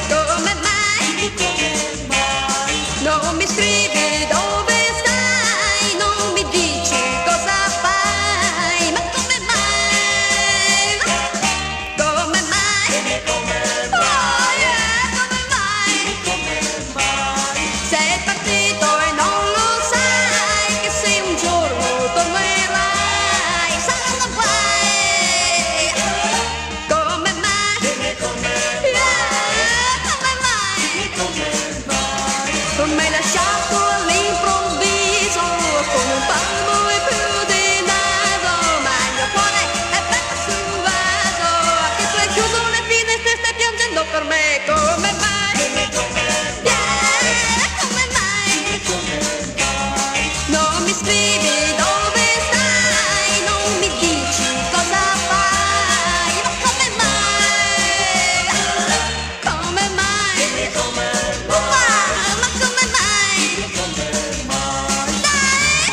Come mai? Non mi scrivi dove stai, non mi dici cosa fai, ma come mai? Come mai? Oh yeah, come mai? Sei partito e non lo sai, che se un giorno tornerai saranno guai. Come mai? Non mi hai lasciato all'improvviso con un palmo e più di naso, ma il mio cuore è persuaso che tu hai chiuso le finestre e stai piangendo per me. Come mai? Yeah, come mai? Non mi scrivi dove stai, non mi dici cosa fai, ma come mai? Come mai? Ma come mai? Dai!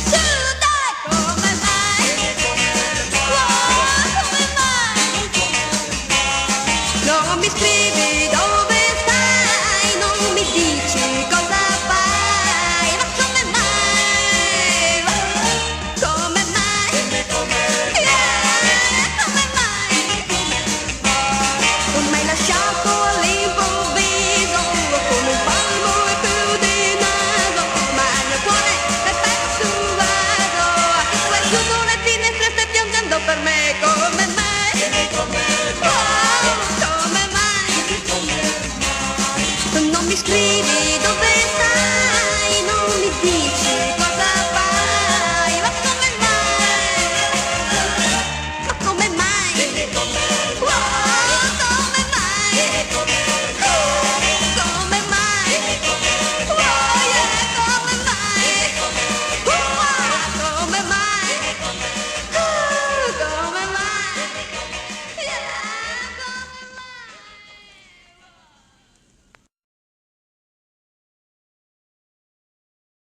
Su, dai! Come mai? Come mai? Non mi scrivi dove stai, non mi dici cosa fai, ma come mai? Come mai? Yeah, come mai? Non mi hai lasciato all'improvviso con un palmo e più di naso, ma il mio cuore è persuaso che tu hai chiuso le finestre e stai piangendo per me. Come mai? Oh, come mai? Non mi scrivi